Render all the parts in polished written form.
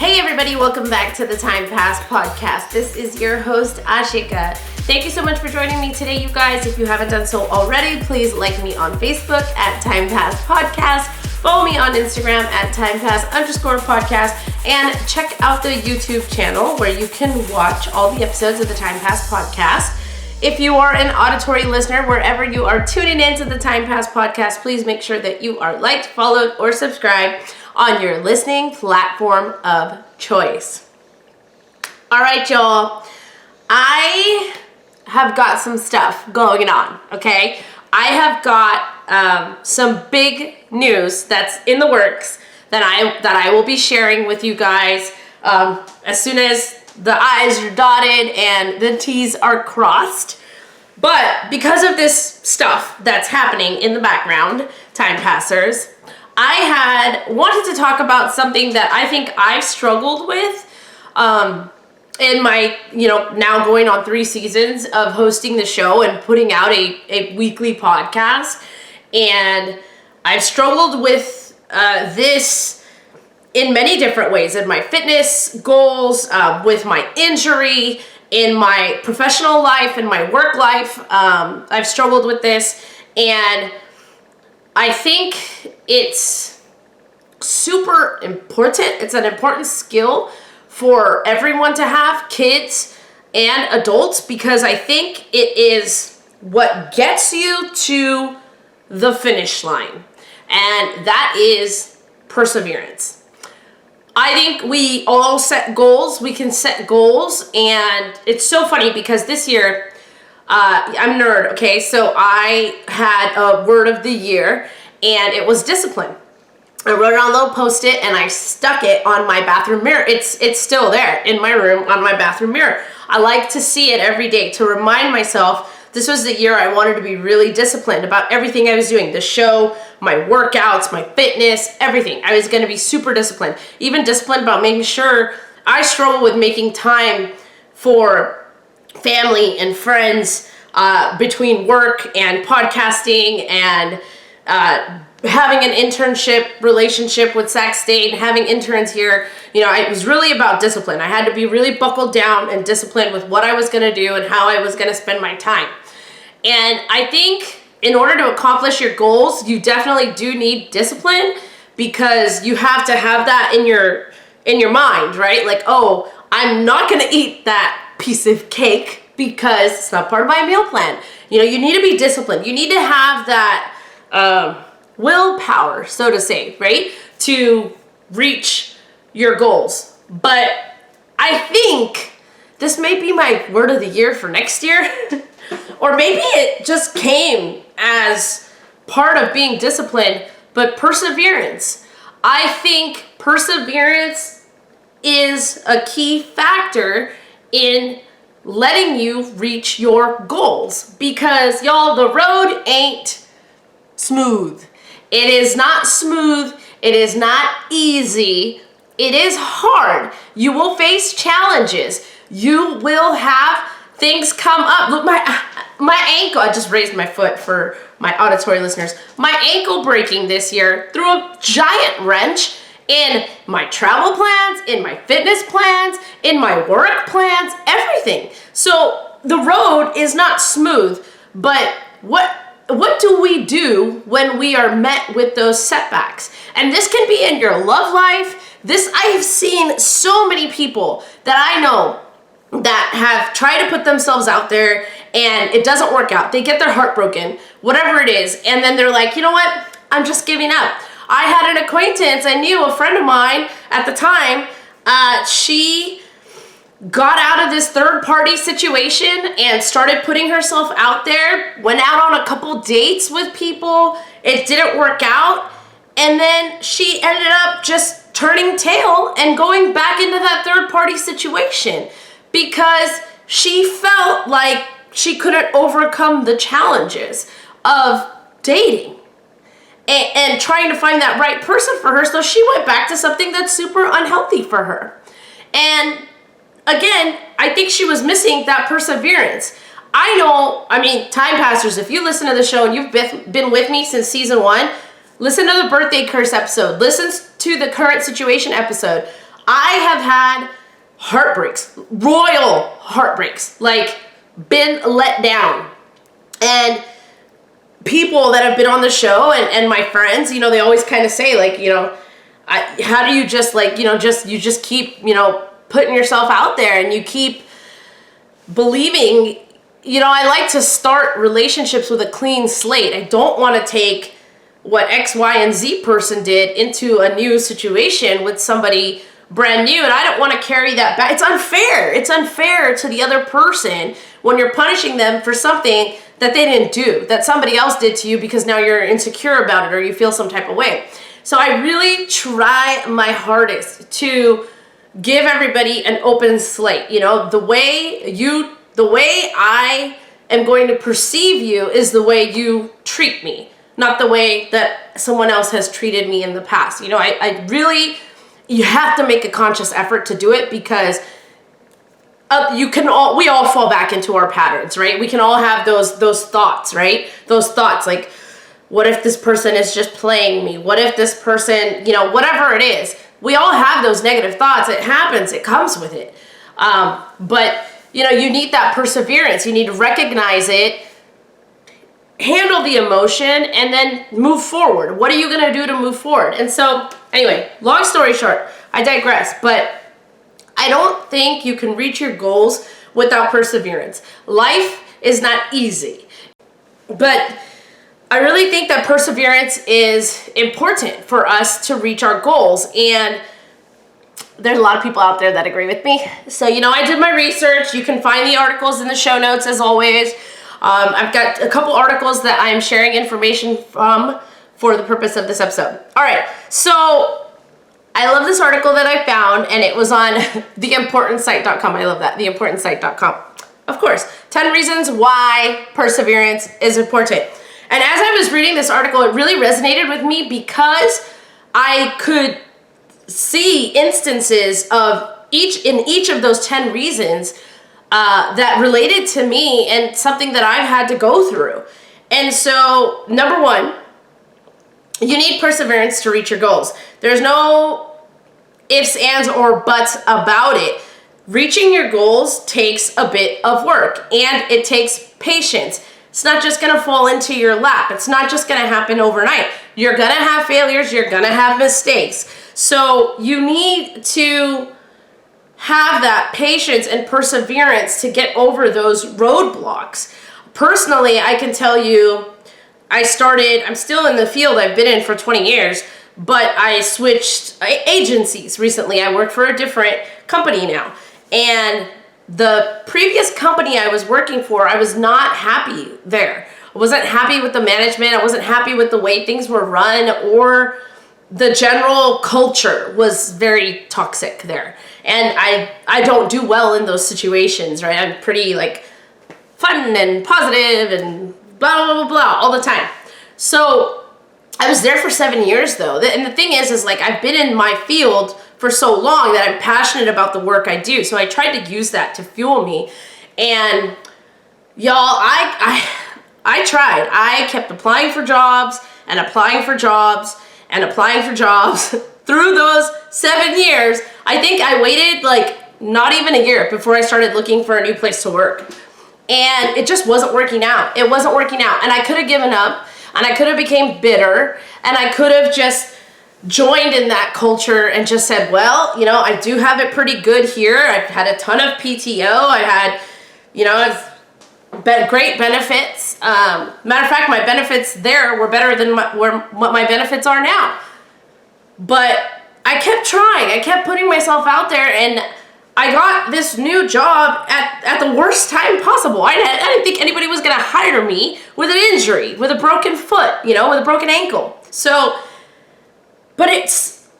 Hey everybody, welcome back to the Time Pass podcast. This is your host, Ashika. Thank you so much for joining me today, you guys. If you haven't done so already, please like me on Facebook at Time Pass Podcast. Follow me on Instagram at timepass_podcast and check out the YouTube channel where you can watch all the episodes of the Time Pass podcast. If you are an auditory listener, wherever you are tuning into the Time Pass podcast, please make sure that you are liked, followed, or subscribed on your listening platform of choice. All right, y'all. I have got some stuff going on, okay? I have got some big news that's in the works that I will be sharing with you guys as soon as the I's are dotted and the T's are crossed. But because of this stuff that's happening in the background, time passers, I had wanted to talk about something that I think I've struggled with in my, now going on 3 seasons of hosting the show and putting out a weekly podcast. And I've struggled with this in many different ways, in my fitness goals, with my injury, in my professional life, in my work life. I've struggled with this, and I think it's super important. It's an important skill for everyone to have, kids and adults, because I think it is what gets you to the finish line, and that is perseverance. I think we all set goals. We can set goals, and it's so funny because this year, I'm a nerd, okay? So I had a word of the year, and it was discipline. I wrote it on a little Post-it, and I stuck it on my bathroom mirror. It's still there in my room on my bathroom mirror. I like to see it every day to remind myself this was the year I wanted to be really disciplined about everything I was doing. The show, my workouts, my fitness, everything. I was going to be super disciplined. Even disciplined about making sure I struggle with making time for family and friends between work and podcasting and having an internship relationship with Sac State and having interns here. It was really about discipline. I had to be really buckled down and disciplined with what I was going to do and how I was going to spend my time. And I think in order to accomplish your goals, you definitely do need discipline, because you have to have that in your mind, right? Like, oh, I'm not going to eat that piece of cake because it's not part of my meal plan. You need to be disciplined. You need to have that willpower, so to say, right, to reach your goals. But I think this may be my word of the year for next year. Or maybe it just came as part of being disciplined, but perseverance. I think perseverance is a key factor in letting you reach your goals, because y'all, the road ain't smooth. It is not smooth. It is not easy. It is hard. You will face challenges. You will have things come up. Look, my ankle, I just raised my foot for my auditory listeners. My ankle breaking this year threw a giant wrench in my travel plans, in my fitness plans, in my work plans, everything. So the road is not smooth, but what do we do when we are met with those setbacks? And this can be in your love life. I have seen so many people that I know that have tried to put themselves out there and it doesn't work out. They get their heart broken, whatever it is. And then they're like, you know what? I'm just giving up. I had an acquaintance, I knew a friend of mine at the time. She got out of this third-party situation and started putting herself out there, went out on a couple dates with people. It didn't work out. And then she ended up just turning tail and going back into that third-party situation, because she felt like she couldn't overcome the challenges of dating and trying to find that right person for her. So she went back to something that's super unhealthy for her. And again, I think she was missing that perseverance. Time passers, if you listen to the show and you've been with me since season 1, listen to the birthday curse episode, listen to the current situation episode. I have had heartbreaks, royal heartbreaks, like been let down. And people that have been on the show and my friends, they always kind of say like, how do you just like, you just keep, putting yourself out there and you keep believing, I like to start relationships with a clean slate. I don't want to take what X, Y, and Z person did into a new situation with somebody brand new, and I don't want to carry that back. It's unfair. It's unfair to the other person when you're punishing them for something that they didn't do, that somebody else did to you because now you're insecure about it or you feel some type of way. So I really try my hardest to give everybody an open slate. The way I am going to perceive you is the way you treat me, not the way that someone else has treated me in the past. I really, you have to make a conscious effort to do it because we all fall back into our patterns, right? We can all have those thoughts, right? Those thoughts like, what if this person is just playing me? What if this person, whatever it is, we all have those negative thoughts. It happens, it comes with it. But you need that perseverance. You need to recognize it, handle the emotion, and then move forward. What are you going to do to move forward? And so anyway, long story short, I digress, but I don't think you can reach your goals without perseverance. Life is not easy, but I really think that perseverance is important for us to reach our goals. And there's a lot of people out there that agree with me. So, I did my research. You can find the articles in the show notes as always. I've got a couple articles that I'm sharing information from for the purpose of this episode. All right, so I love this article that I found, and it was on theimportantsite.com. I love that, theimportantsite.com. Of course, 10 reasons why perseverance is important. And as I was reading this article, it really resonated with me because I could see instances of each of those 10 reasons that related to me and something that I've had to go through. And so, number one, you need perseverance to reach your goals. There's no ifs, ands, or buts about it. Reaching your goals takes a bit of work, and it takes patience. It's not just going to fall into your lap. It's not just going to happen overnight. You're going to have failures. You're going to have mistakes. So you need to have that patience and perseverance to get over those roadblocks. Personally, I can tell you, I'm still in the field I've been in for 20 years, but I switched agencies recently. I work for a different company now. And the previous company I was working for, I was not happy there. I wasn't happy with the management. I wasn't happy with the way things were run, or the general culture was very toxic there. And I don't do well in those situations, right? I'm pretty like fun and positive and blah, blah, blah, blah, all the time. So I was there for 7 years though. And the thing is like I've been in my field for so long that I'm passionate about the work I do. So I tried to use that to fuel me. And y'all, I tried. I kept applying for jobs and applying for jobs and applying for jobs through those 7 years. I think I waited like not even a year before I started looking for a new place to work. And it just wasn't working out. It wasn't working out. And I could have given up, and I could have became bitter, and I could have just joined in that culture and just said, well, I do have it pretty good here. I've had a ton of PTO. I had, great benefits. Matter of fact, my benefits there were better than what my benefits are now. But I kept trying. I kept putting myself out there, and I got this new job at the worst time possible. I didn't think anybody was going to hire me with an injury, with a broken foot, with a broken ankle. So, but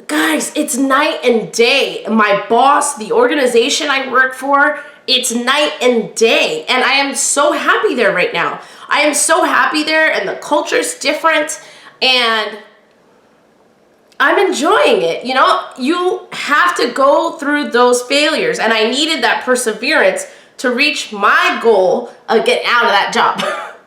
guys, it's night and day. My boss, the organization I work for, it's night and day. And I am so happy there right now. I am so happy there, and the culture's different, and I'm enjoying it. You have to go through those failures, and I needed that perseverance to reach my goal of getting out of that job,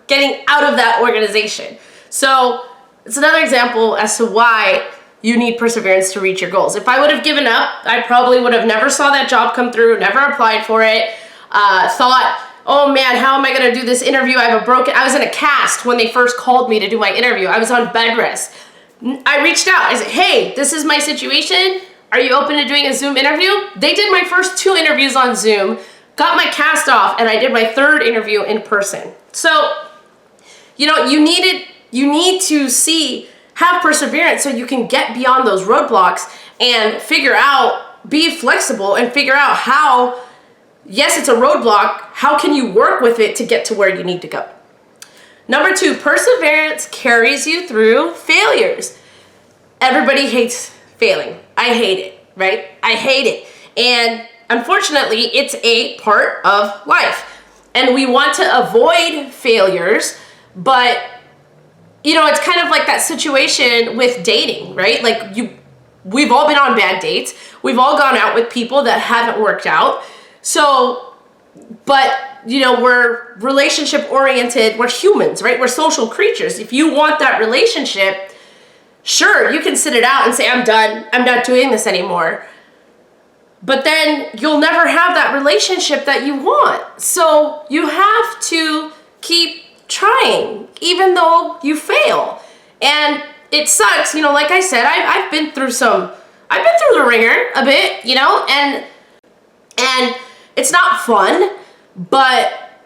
getting out of that organization. So it's another example as to why you need perseverance to reach your goals. If I would have given up, I probably would have never saw that job come through, never applied for it, thought, oh man, how am I gonna do this interview? I was in a cast when they first called me to do my interview. I was on bed rest. I reached out, I said, hey, this is my situation. Are you open to doing a Zoom interview? They did my first 2 interviews on Zoom, got my cast off, and I did my 3rd interview in person. So, you know, you need to have perseverance so you can get beyond those roadblocks and be flexible and figure out how, yes, it's a roadblock, how can you work with it to get to where you need to go? Number 2, perseverance carries you through failures. Everybody hates failing. I hate it, right? I hate it. And unfortunately, it's a part of life. And we want to avoid failures, but you know, it's kind of like that situation with dating, right? Like we've all been on bad dates. We've all gone out with people that haven't worked out. So, but you know, we're relationship oriented. We're humans, right? We're social creatures. If you want that relationship, sure, you can sit it out and say, I'm done. I'm not doing this anymore. But then you'll never have that relationship that you want. So you have to keep trying, even though you fail. And it sucks, you know, like I said, I've been through the ringer a bit, you know, and it's not fun, but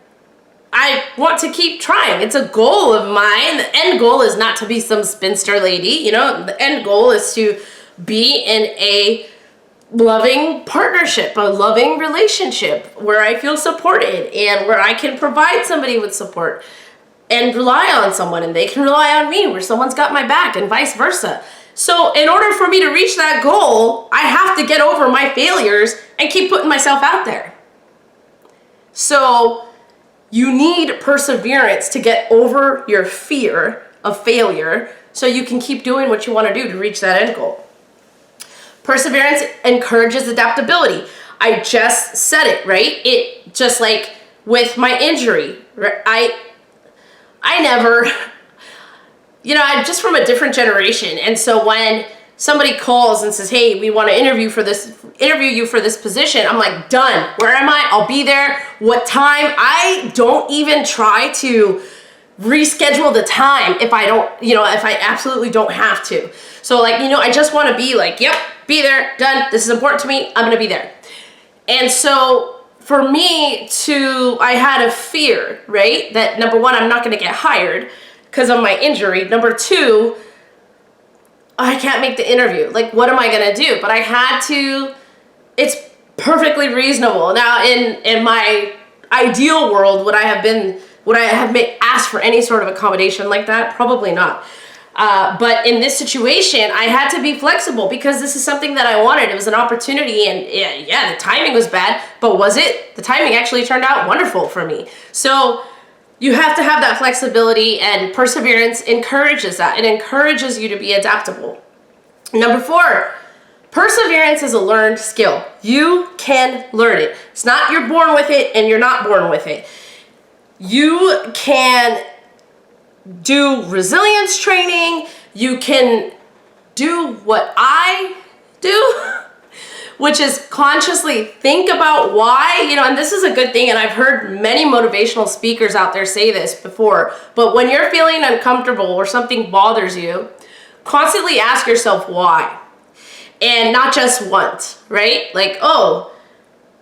I want to keep trying. It's a goal of mine. The end goal is not to be some spinster lady, you know, the end goal is to be in a loving partnership, a loving relationship where I feel supported and where I can provide somebody with support and rely on someone and they can rely on me, where someone's got my back and vice versa. So in order for me to reach that goal, I have to get over my failures and keep putting myself out there. So you need perseverance to get over your fear of failure so you can keep doing what you want to do to reach that end goal. Perseverance encourages adaptability. I just said it, right? It just like with my injury, I never, you know, I'm just from a different generation. And so when somebody calls and says, hey, we want to interview you for this position, I'm like, done. Where am I? I'll be there. What time? I don't even try to reschedule the time if I absolutely don't have to. So like, you know, I just want to be like, yep, be there, done. This is important to me. I'm going to be there. And so for me I had a fear, right? That number 1, I'm not going to get hired because of my injury. Number 2, I can't make the interview. Like, what am I going to do? But I had to, it's perfectly reasonable. Now, in my ideal world, would I have asked for any sort of accommodation like that? Probably not. But in this situation, I had to be flexible because this is something that I wanted. It was an opportunity, and yeah, the timing was bad, but was it? The timing actually turned out wonderful for me. So you have to have that flexibility, and perseverance encourages that. It encourages you to be adaptable. Number 4, perseverance is a learned skill. You can learn it. It's not you're born with it and you're not born with it. You can do resilience training. You can do what I do, which is consciously think about why, you know, and this is a good thing, and I've heard many motivational speakers out there say this before, but when you're feeling uncomfortable or something bothers you, constantly ask yourself why, and not just once, right? Like, oh,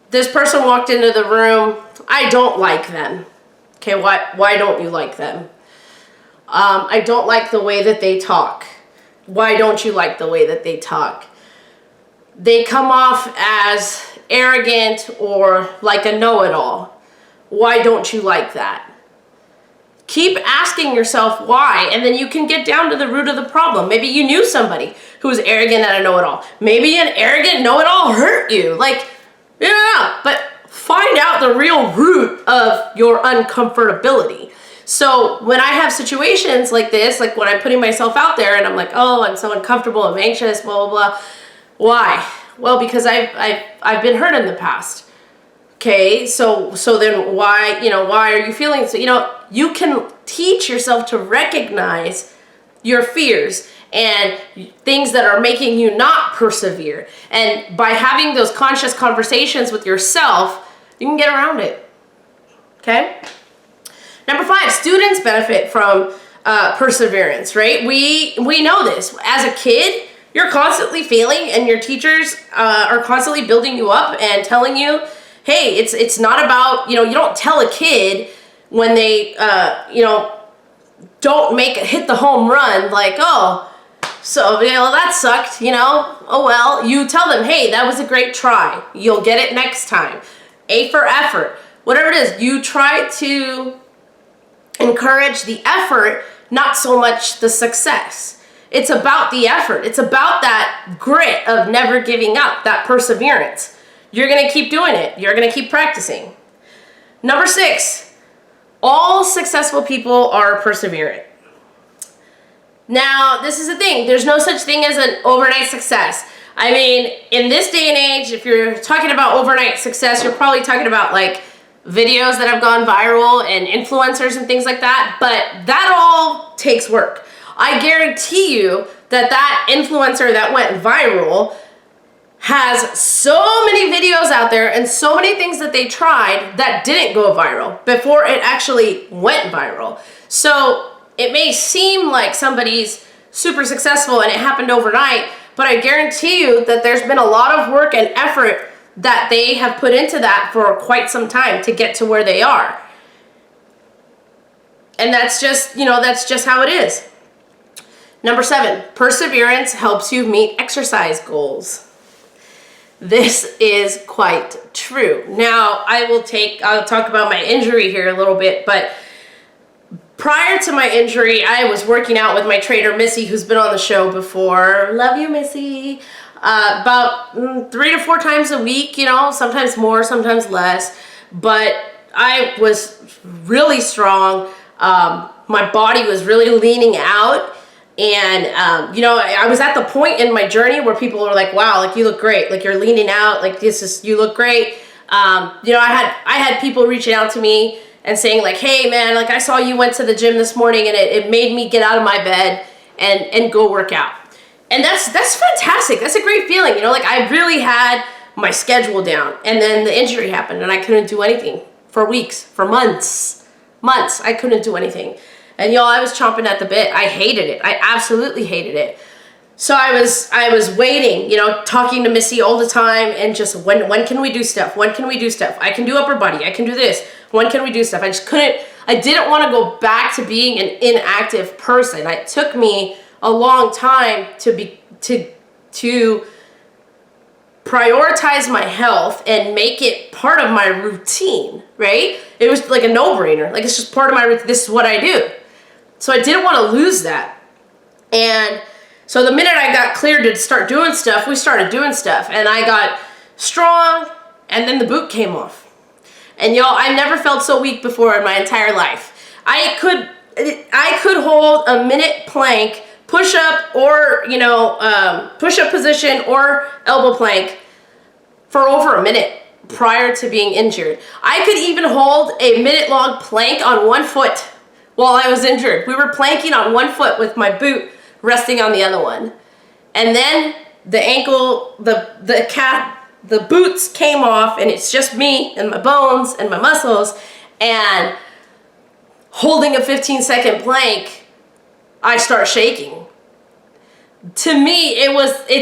this person walked into the room, I don't like them. Okay, why don't you like them? I don't like the way that they talk. Why don't you like the way that they talk? They come off as arrogant or like a know-it-all. Why don't you like that? Keep asking yourself why, and then you can get down to the root of the problem. Maybe you knew somebody who was arrogant and a know-it-all. Maybe an arrogant know-it-all hurt you. Like, yeah, but find out the real root of your uncomfortability. So when I have situations like this, like when I'm putting myself out there and I'm like, oh, I'm so uncomfortable, I'm anxious, blah, blah, blah. Why? Well, because I've been hurt in the past. Okay, so then why are you feeling so? You know, you can teach yourself to recognize your fears and things that are making you not persevere. And by having those conscious conversations with yourself, you can get around it. Okay? Number 5, students benefit from perseverance, right? We know this. As a kid, you're constantly failing, and your teachers are constantly building you up and telling you, hey, it's not about, you don't tell a kid when they, don't hit the home run, like, oh, so, that sucked, oh, well. You tell them, hey, that was a great try. You'll get it next time. A for effort. Whatever it is, you try to encourage the effort, not so much the success. It's about the effort. It's about that grit of never giving up, that perseverance. You're going to keep doing it. You're going to keep practicing. Number 6, all successful people are perseverant. Now, this is the thing. There's no such thing as an overnight success. I mean, in this day and age, if you're talking about overnight success, you're probably talking about like videos that have gone viral and influencers and things like that. But that all takes work. I guarantee you that influencer that went viral has so many videos out there and so many things that they tried that didn't go viral before it actually went viral. So it may seem like somebody's super successful and it happened overnight, but I guarantee you that there's been a lot of work and effort that they have put into that for quite some time to get to where they are. And that's just how it is. Number 7, perseverance helps you meet exercise goals. This is quite true. Now, I'll talk about my injury here a little bit, but prior to my injury, I was working out with my trainer, Missy, who's been on the show before. Love you, Missy. About 3 to 4 times a week, sometimes more, sometimes less. But I was really strong. My body was really leaning out. And, I was at the point in my journey where people were like, wow, like you look great. Like you're leaning out, like you look great. I had people reaching out to me and saying like, hey man, like I saw you went to the gym this morning and it made me get out of my bed and go work out. And that's fantastic. That's a great feeling. Like I really had my schedule down, and then the injury happened and I couldn't do anything for weeks, for months. I couldn't do anything. And I was chomping at the bit. I hated it. I absolutely hated it. So I was waiting, talking to Missy all the time and just when can we do stuff? When can we do stuff? I can do upper body. I can do this. When can we do stuff? I didn't want to go back to being an inactive person. It took me a long time to prioritize my health and make it part of my routine, right? It was like a no-brainer. Like it's just part of my routine. This is what I do. So I didn't want to lose that. And so the minute I got cleared to start doing stuff, we started doing stuff. And I got strong, and then the boot came off. And I never felt so weak before in my entire life. I could hold a minute plank, push-up, or, push-up position or elbow plank for over a minute prior to being injured. I could even hold a minute-long plank on one foot while I was injured. We were planking on one foot with my boot resting on the other one. And then the ankle, the boots came off, and it's just me and my bones and my muscles, and holding a 15-second plank, I start shaking. To me, it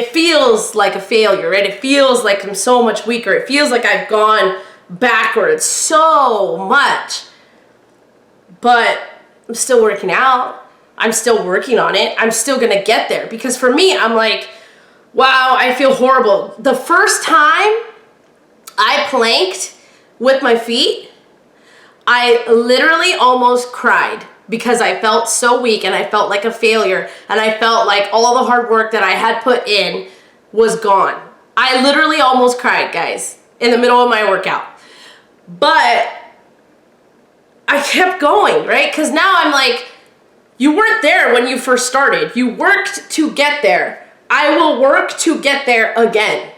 feels like a failure, right? It feels like I'm so much weaker. It feels like I've gone backwards so much. But I'm still working out. I'm still working on it. I'm still gonna get there, because for me, I'm like, wow, I feel horrible. The first time I planked with my feet, I literally almost cried because I felt so weak and I felt like a failure, and I felt like all the hard work that I had put in was gone. I literally almost cried, guys, in the middle of my workout. But I kept going, right? Because now I'm like, you weren't there when you first started. You worked to get there. I will work to get there again.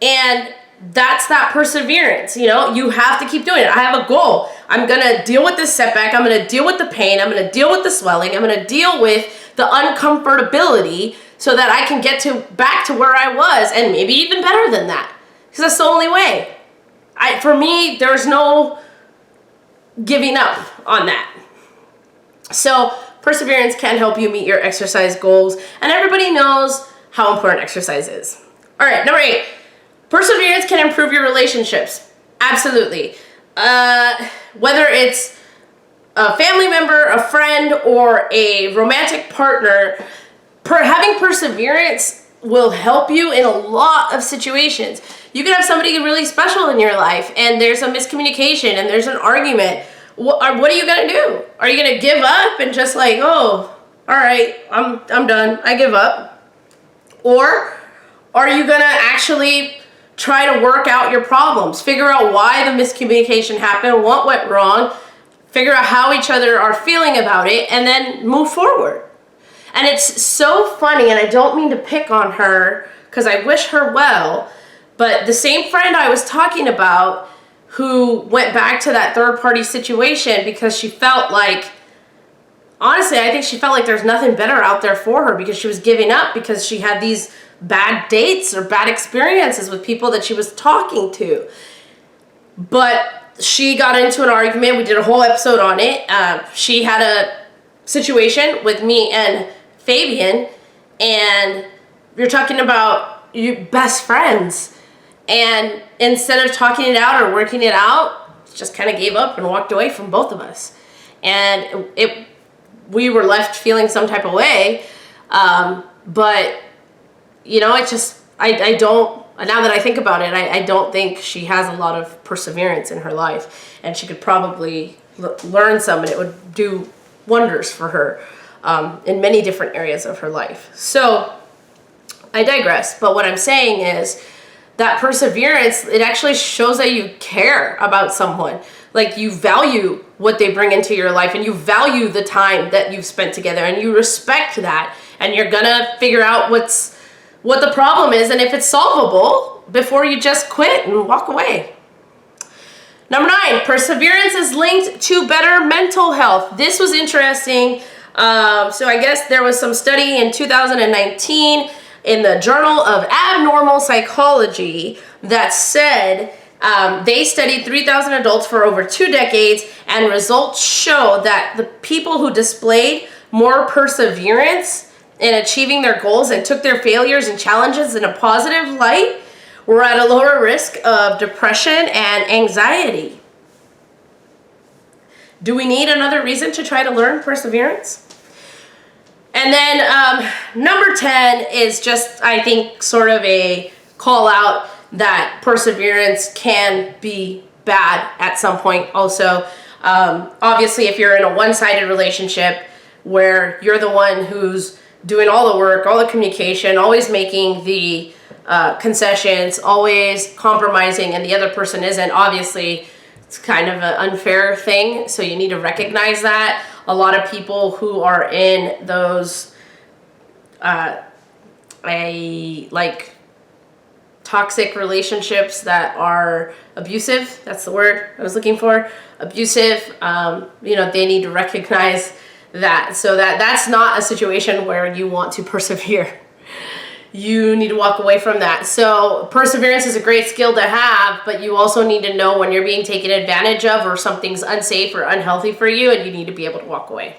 And that's that perseverance. You know, you have to keep doing it. I have a goal. I'm going to deal with this setback. I'm going to deal with the pain. I'm going to deal with the swelling. I'm going to deal with the uncomfortability so that I can get back to where I was, and maybe even better than that. Because that's the only way. For me, there's no giving up on that. So perseverance can help you meet your exercise goals, and everybody knows how important exercise is. All right, number 8. Perseverance can improve your relationships. Absolutely. Whether it's a family member, a friend, or a romantic partner, having perseverance will help you in a lot of situations. You can have somebody really special in your life, and there's a miscommunication, and there's an argument. What are you going to do? Are you going to give up and just like, oh, all right, I'm done, I give up? Or are you going to actually try to work out your problems, figure out why the miscommunication happened, what went wrong, figure out how each other are feeling about it, and then move forward? And it's so funny, and I don't mean to pick on her because I wish her well, but the same friend I was talking about who went back to that third-party situation because she felt like, honestly, I think she felt like there's nothing better out there for her because she was giving up because she had these bad dates or bad experiences with people that she was talking to. But she got into an argument. We did a whole episode on it. She had a situation with me and Fabian, and you're talking about your best friends. And instead of talking it out or working it out, just kind of gave up and walked away from both of us. And we were left feeling some type of way. But, you know, it just, I don't, now that I think about it, I don't think she has a lot of perseverance in her life. And she could probably learn some, and it would do wonders for her in many different areas of her life. So I digress. But what I'm saying is, that perseverance, it actually shows that you care about someone. Like, you value what they bring into your life, and you value the time that you've spent together, and you respect that, and you're gonna figure out what the problem is and if it's solvable before you just quit and walk away. Number 9, perseverance is linked to better mental health. This was interesting. So I guess there was some study in 2019 in the Journal of Abnormal Psychology that said they studied 3,000 adults for over 2 decades, and results show that the people who displayed more perseverance in achieving their goals and took their failures and challenges in a positive light were at a lower risk of depression and anxiety. Do we need another reason to try to learn perseverance? And then number 10 is just, I think, sort of a call out that perseverance can be bad at some point also. Obviously, if you're in a one-sided relationship where you're the one who's doing all the work, all the communication, always making the concessions, always compromising, and the other person isn't, obviously it's kind of an unfair thing. So you need to recognize that. A lot of people who are in those toxic relationships that are abusive, that's the word I was looking for, abusive, they need to recognize that. So that's not a situation where you want to persevere. You need to walk away from that. So perseverance is a great skill to have, but you also need to know when you're being taken advantage of or something's unsafe or unhealthy for you, and you need to be able to walk away.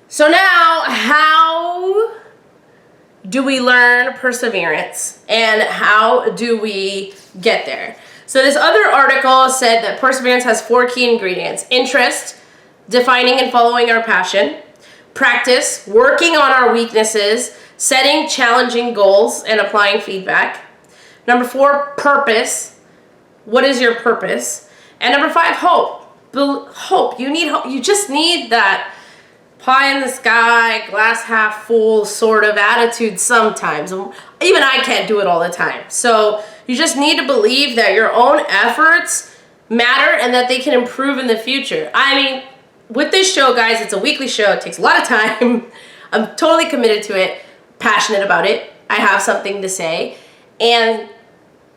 So now, how do we learn perseverance, and how do we get there? So this other article said that perseverance has 4 key ingredients: interest, defining and following our passion; practice, working on our weaknesses; setting challenging goals and applying feedback; number 4, purpose. What is your purpose? And number 5, hope. Hope. You need hope. You just need that pie in the sky, glass half full sort of attitude sometimes. Even I can't do it all the time. So you just need to believe that your own efforts matter and that they can improve in the future. I mean, with this show, guys, it's a weekly show. It takes a lot of time. I'm totally committed to it. Passionate about it. I have something to say, and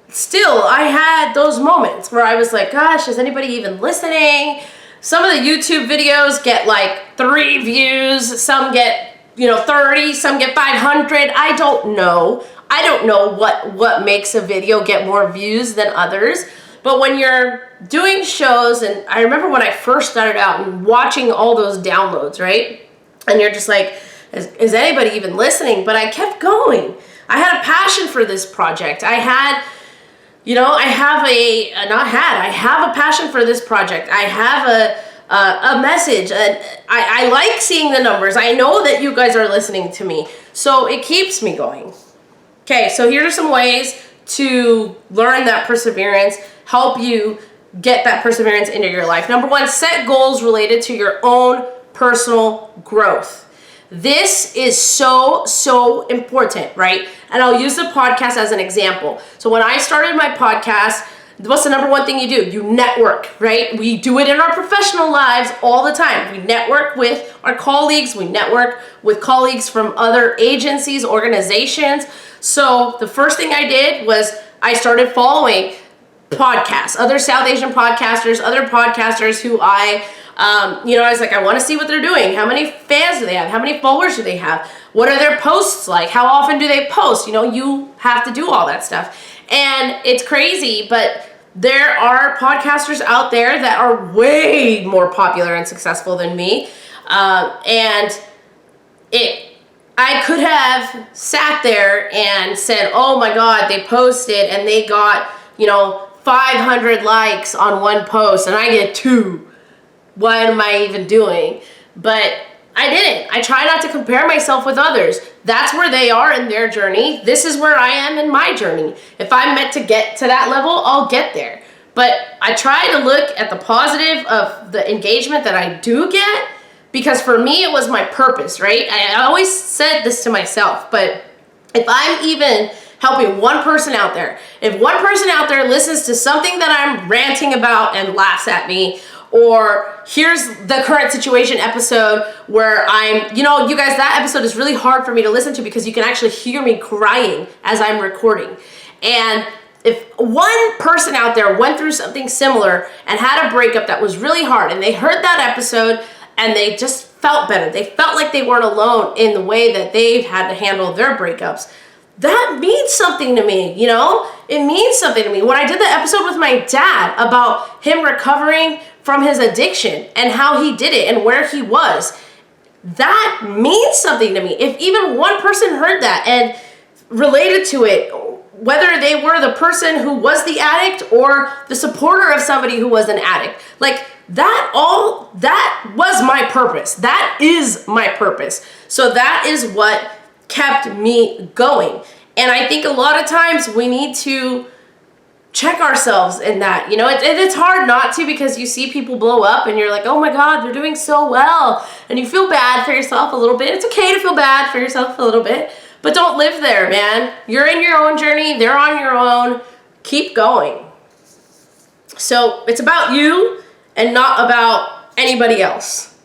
still, I had those moments where I was like, gosh, is anybody even listening? Some of the YouTube videos get like 3 views, some get, 30, some get 500. I don't know. I don't know what makes a video get more views than others. But when you're doing shows, and I remember when I first started out and watching all those downloads, right? And you're just like, is anybody even listening? But I kept going. I had a passion for this project. I have a passion for this project. I have a message. I like seeing the numbers. I know that you guys are listening to me. So it keeps me going. Okay, so here are some ways to learn that perseverance, help you get that perseverance into your life. Number 1, set goals related to your own personal growth. This is so important, right? And I'll use the podcast as an example. So when I started my podcast, what's the number 1 thing you do? You network, right? We do it in our professional lives all the time. We network with our colleagues. We network with colleagues from other agencies, organizations. So the first thing I did was I started following podcasts, other South Asian podcasters, other podcasters who I was like, I want to see what they're doing. How many fans do they have? How many followers do they have? What are their posts like? How often do they post? You have to do all that stuff. And it's crazy, but there are podcasters out there that are way more popular and successful than me. I could have sat there and said, oh my God, they posted and they got, 500 likes on one post and I get 2. What am I even doing? But I didn't. I try not to compare myself with others. That's where they are in their journey. This is where I am in my journey. If I'm meant to get to that level, I'll get there. But I try to look at the positive of the engagement that I do get, because for me, it was my purpose, right? I always said this to myself, but if I'm even helping one person out there, if one person out there listens to something that I'm ranting about and laughs at me, or here's the current situation episode where you guys, that episode is really hard for me to listen to because you can actually hear me crying as I'm recording. And if one person out there went through something similar and had a breakup that was really hard and they heard that episode and they just felt better, they felt like they weren't alone in the way that they've had to handle their breakups, that means something to me, It means something to me. When I did the episode with my dad about him recovering from his addiction and how he did it and where he was, that means something to me. If even one person heard that and related to it, whether they were the person who was the addict or the supporter of somebody who was an addict, like that was my purpose. That is my purpose. So that is what kept me going. And I think a lot of times we need to check ourselves in that. It's hard not to, because you see people blow up and you're like, oh my God, they're doing so well. And you feel bad for yourself a little bit. It's okay to feel bad for yourself a little bit, but don't live there, man. You're in your own journey. They're on your own. Keep going. So it's about you and not about anybody else.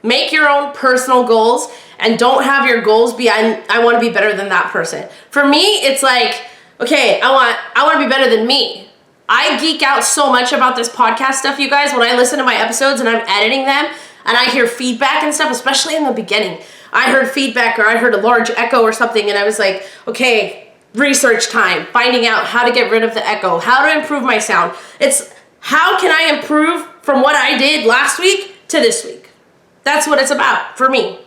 Make your own personal goals and don't have your goals be, I want to be better than that person. For me, it's like, okay, I want to be better than me. I geek out so much about this podcast stuff, you guys, when I listen to my episodes and I'm editing them and I hear feedback and stuff, especially in the beginning. I heard feedback or I heard a large echo or something and I was like, okay, research time, finding out how to get rid of the echo, how to improve my sound. It's how can I improve from what I did last week to this week? That's what it's about for me.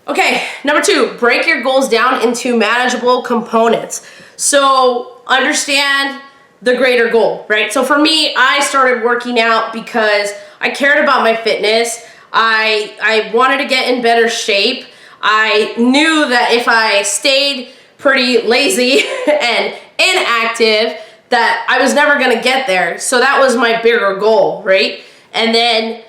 Okay, number 2, break your goals down into manageable components. So understand the greater goal, right? So for me, I started working out because I cared about my fitness. I wanted to get in better shape. I knew that if I stayed pretty lazy and inactive, that I was never gonna get there. So that was my bigger goal, right? And then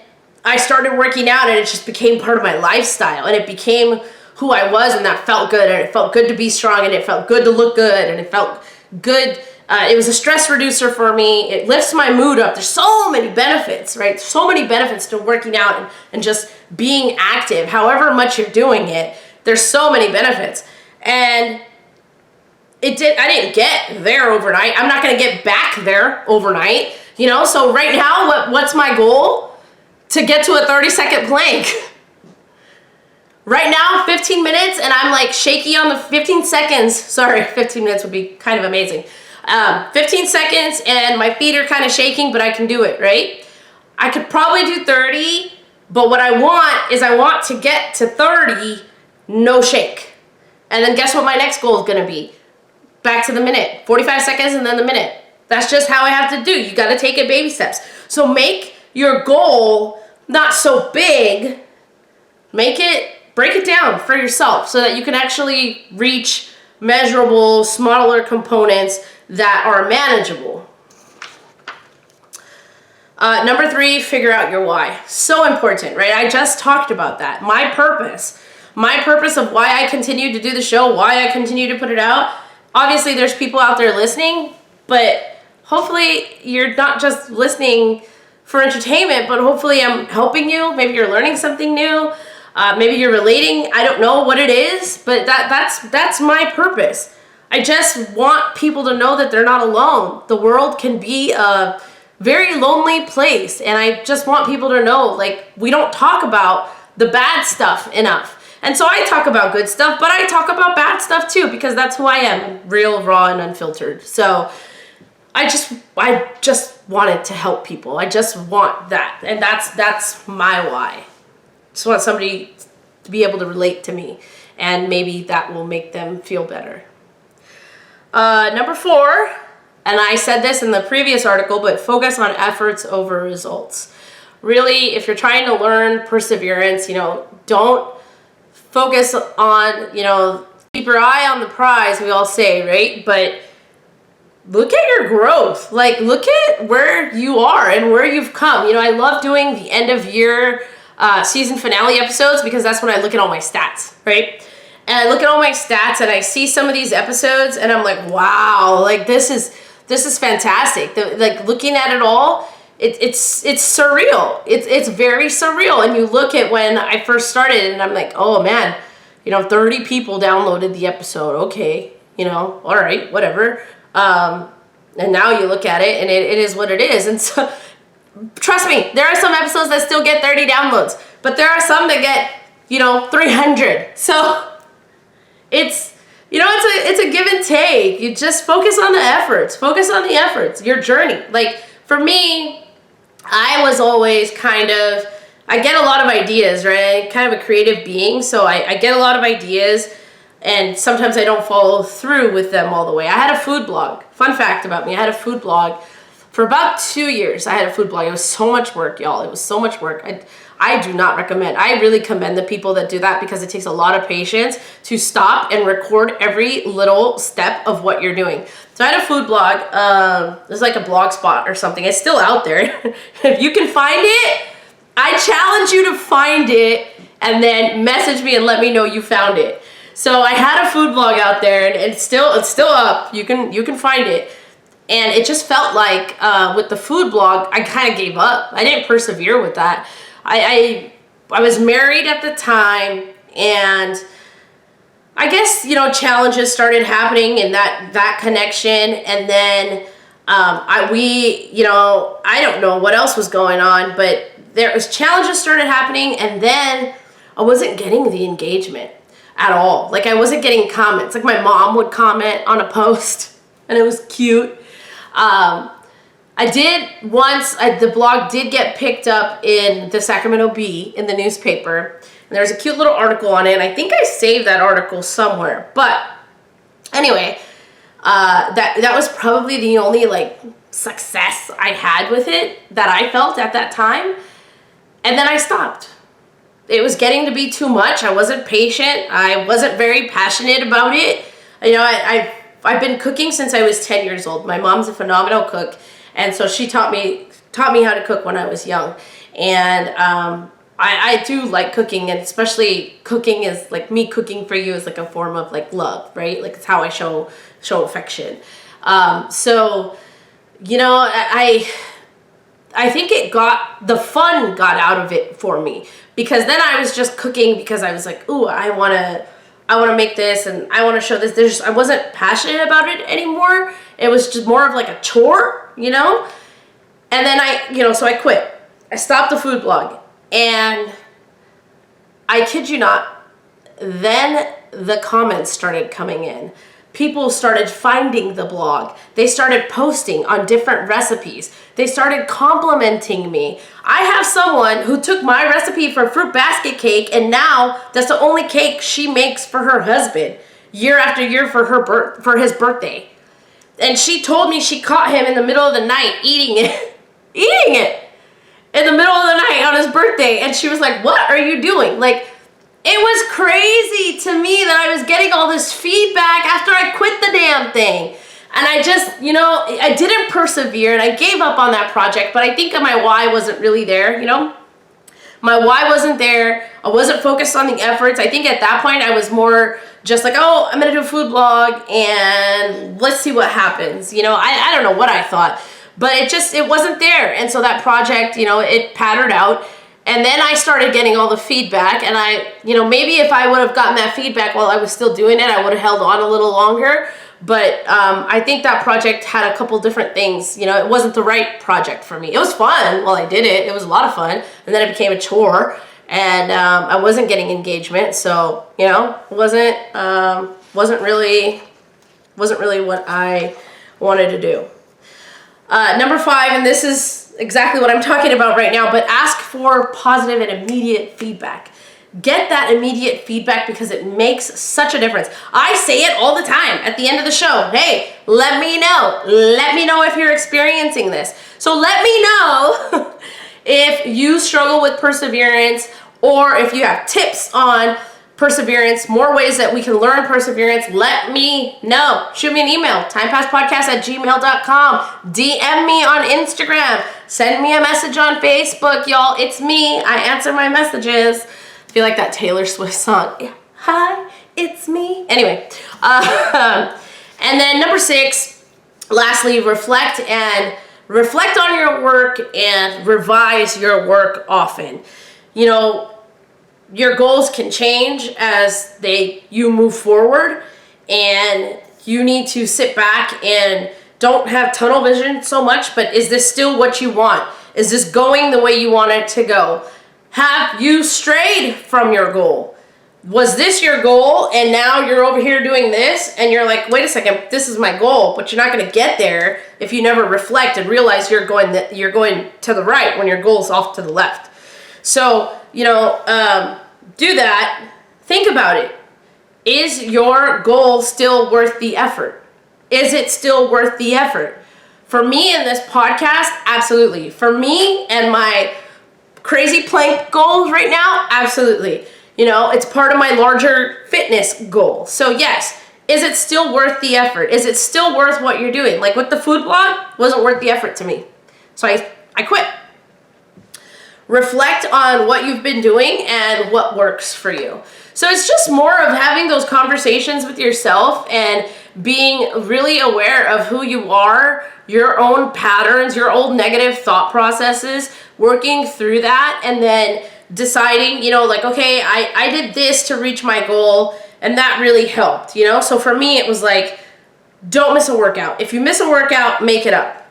I started working out and it just became part of my lifestyle and it became who I was, and that felt good, and it felt good to be strong, and it felt good to look good, and it felt good. It was a stress reducer for me. It lifts my mood up. There's so many benefits, right? So many benefits to working out and just being active, however much you're doing it. There's so many benefits. And I didn't get there overnight. I'm not going to get back there overnight, So right now, what's my goal? To get to a 30-second plank. Right now, 15 minutes, and I'm like shaky on the 15 seconds. Sorry, 15 minutes would be kind of amazing. 15 seconds, and my feet are kind of shaking, but I can do it, right? I could probably do 30, but what I want to get to 30, no shake. And then guess what my next goal is going to be? Back to the minute. 45 seconds and then the minute. That's just how I have to do. You got to take it baby steps. So make your goal not so big. Break it down for yourself so that you can actually reach measurable, smaller components that are manageable. Number 3, figure out your why. So important, right? I just talked about that. My purpose of why I continue to do the show, why I continue to put it out. Obviously, there's people out there listening, but hopefully you're not just listening for entertainment, but hopefully I'm helping you. Maybe you're learning something new. Maybe you're relating. I don't know what it is, but that's my purpose. I just want people to know that they're not alone. The world can be a very lonely place, and I just want people to know, like, we don't talk about the bad stuff enough. And so I talk about good stuff, but I talk about bad stuff too, because that's who I am, real, raw, and unfiltered. So I just wanted to help people. I just want that, and that's my why. Just want somebody to be able to relate to me, and maybe that will make them feel better. Number 4, and I said this in the previous article, but focus on efforts over results. Really, if you're trying to learn perseverance, don't focus on, keep your eye on the prize, we all say, right? But look at your growth. Like, look at where you are and where you've come. I love doing the end of year season finale episodes because that's when I look at all my stats, right? And I look at all my stats and I see some of these episodes and I'm like, wow, like this is fantastic. Like looking at it all, it's surreal. It's very surreal. And you look at when I first started and I'm like, oh man, 30 people downloaded the episode. Okay, all right, whatever. And now you look at it and it is what it is. And so trust me, there are some episodes that still get 30 downloads, but there are some that get, 300. So it's a give and take. You just focus on the efforts, your journey. Like for me, I was always I get a lot of ideas, right? I'm kind of a creative being, so I get a lot of ideas, and sometimes I don't follow through with them all the way. I had a food blog. Fun fact about me, I had a food blog for about 2 years. I had a food blog. It was so much work, y'all. It was so much work. I do not recommend. I really commend the people that do that because it takes a lot of patience to stop and record every little step of what you're doing. So I had a food blog. It was like a blog spot or something. It's still out there. If you can find it, I challenge you to find it and then message me and let me know you found it. So I had a food blog out there, and it's still up. You can find it. And it just felt like with the food blog, I kind of gave up. I didn't persevere with that. I was married at the time, and I guess, challenges started happening in that connection. And then I don't know what else was going on, but there was challenges started happening, and then I wasn't getting the engagement at all. Like I wasn't getting comments. Like my mom would comment on a post, and it was cute. I did once, the blog did get picked up in the Sacramento Bee in the newspaper, and there's a cute little article on it, and I think I saved that article somewhere. But anyway, that was probably the only success I had with it that I felt at that time. And then I stopped. It was getting to be too much. I wasn't patient. I wasn't very passionate about it. I've been cooking since I was 10 years old. My mom's a phenomenal cook, and so she taught me how to cook when I was young. And I do like cooking, and especially cooking is like me cooking for you is like a form of love, right? Like it's how I show affection. So I think the fun got out of it for me, because then I was just cooking because I was like, ooh, I want I want to make this and I want to show this. I wasn't passionate about it anymore. It was just more of like a chore, you know? And then so I quit. I stopped the food blog, and I kid you not, then the comments started coming in. People started finding the blog. They started posting on different recipes. They started complimenting me. I have someone who took my recipe for fruit basket cake, and now that's the only cake she makes for her husband year after year for his birthday. And she told me she caught him in the middle of the night eating it in the middle of the night on his birthday. And she was like, "What are you doing?" Like, it was crazy to me that I was getting all this feedback after I quit the damn thing. And I just, I didn't persevere, and I gave up on that project. But I think my why wasn't really there, My why wasn't there. I wasn't focused on the efforts. I think at that point I was more just like, oh, I'm going to do a food blog and let's see what happens. I don't know what I thought, but it wasn't there. And so that project, it pattered out. And then I started getting all the feedback, and maybe if I would have gotten that feedback while I was still doing it, I would have held on a little longer. But I think that project had a couple different things. It wasn't the right project for me. It was fun while I did it. It was a lot of fun. And then it became a chore, and I wasn't getting engagement. So, it wasn't really what I wanted to do. Number 5, and this is exactly what I'm talking about right now, but ask for positive and immediate feedback. Get that immediate feedback because it makes such a difference. I say it all the time at the end of the show. Hey, let me know. Let me know if you're experiencing this. So let me know if you struggle with perseverance, or if you have tips on perseverance, more ways that we can learn perseverance. Let me know. Shoot me an email, timepasspodcast@gmail.com. DM me on Instagram. Send me a message on Facebook, y'all. It's me. I answer my messages. I feel like that Taylor Swift song. Yeah. Hi, it's me. Anyway, and then number 6, lastly, reflect on your work and revise your work often. Your goals can change as you move forward, and you need to sit back and don't have tunnel vision so much, but is this still what you want? Is this going the way you want it to go? Have you strayed from your goal? Was this your goal, and now you're over here doing this, and you're like, wait a second, this is my goal, but you're not going to get there if you never reflect and realize you're going to the right when your goal's off to the left. So, do that. Think about it. Is your goal still worth the effort? Is it still worth the effort? For me in this podcast, absolutely. For me and my crazy plank goals right now, absolutely. It's part of my larger fitness goal. So yes, is it still worth the effort? Is it still worth what you're doing? Like with the food blog, wasn't worth the effort to me. So I quit. Reflect on what you've been doing and what works for you. So it's just more of having those conversations with yourself and being really aware of who you are, your own patterns, your old negative thought processes, working through that, and then deciding, okay, I did this to reach my goal, and that really helped, So for me, it was like, don't miss a workout. If you miss a workout, make it up.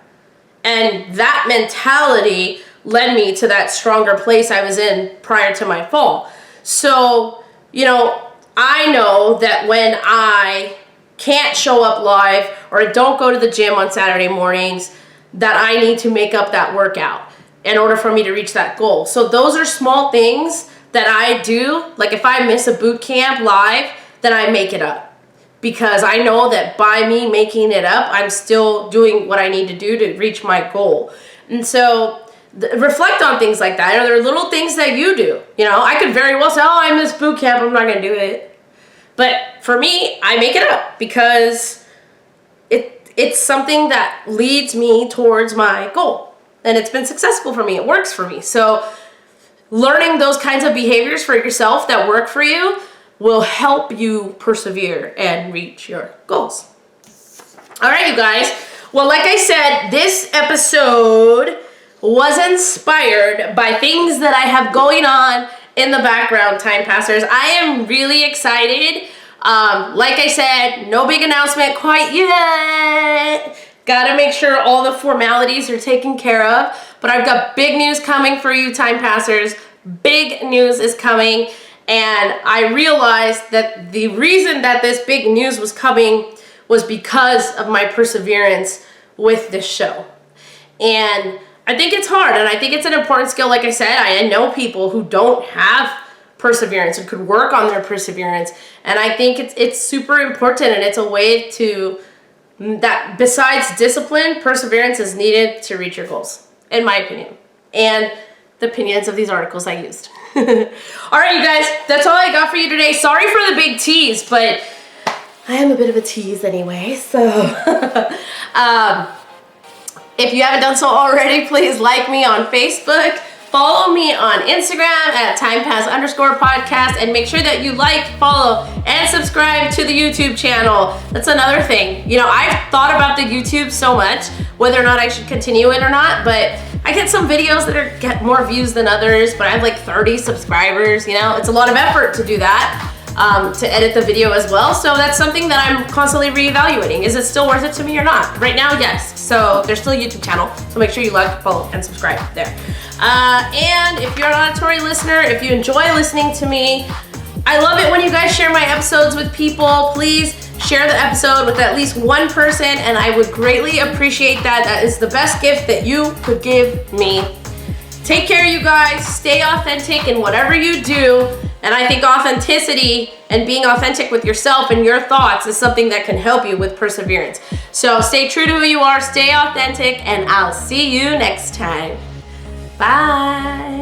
And that mentality led me to that stronger place I was in prior to my fall. So, I know that when I can't show up live or I don't go to the gym on Saturday mornings, that I need to make up that workout in order for me to reach that goal. So those are small things that I do. Like if I miss a boot camp live, then I make it up. Because I know that by me making it up, I'm still doing what I need to do to reach my goal. And so reflect on things like that. Are there little things that you do? I could very well say, oh, I missed boot camp, I'm not going to do it. But for me, I make it up because it's something that leads me towards my goal. And it's been successful for me. It works for me. So learning those kinds of behaviors for yourself that work for you will help you persevere and reach your goals. All right, you guys. Well, like I said, this episode was inspired by things that I have going on in the background, time passers. I am really excited Like I said, no big announcement quite yet. Gotta make sure all the formalities are taken care of. But I've got big news coming for you, time passers. Big news is coming. And I realized that the reason that this big news was coming was because of my perseverance with this show. And I think it's hard, and I think it's an important skill. Like I said, I know people who don't have perseverance and could work on their perseverance. And I think it's super important, and it's a way to, that besides discipline, perseverance is needed to reach your goals, in my opinion, and the opinions of these articles I used. All right, you guys, that's all I got for you today. Sorry for the big tease, but I am a bit of a tease anyway, so if you haven't done so already, please like me on Facebook, follow me on Instagram at timepass_podcast, and make sure that you like, follow, and subscribe to the YouTube channel. That's another thing. You know, I've thought about the YouTube so much, whether or not I should continue it or not, but I get some videos that get more views than others, but I have like 30 subscribers, you know? It's a lot of effort to do that. To edit the video as well. So that's something that I'm constantly reevaluating. Is it still worth it to me or not? Right now, yes. So there's still a YouTube channel. So make sure you like, follow, and subscribe there. And if you're an auditory listener, if you enjoy listening to me, I love it when you guys share my episodes with people. Please share the episode with at least one person, and I would greatly appreciate that. That is the best gift that you could give me. Take care, you guys. Stay authentic in whatever you do. And I think authenticity and being authentic with yourself and your thoughts is something that can help you with perseverance. So stay true to who you are, stay authentic, and I'll see you next time. Bye.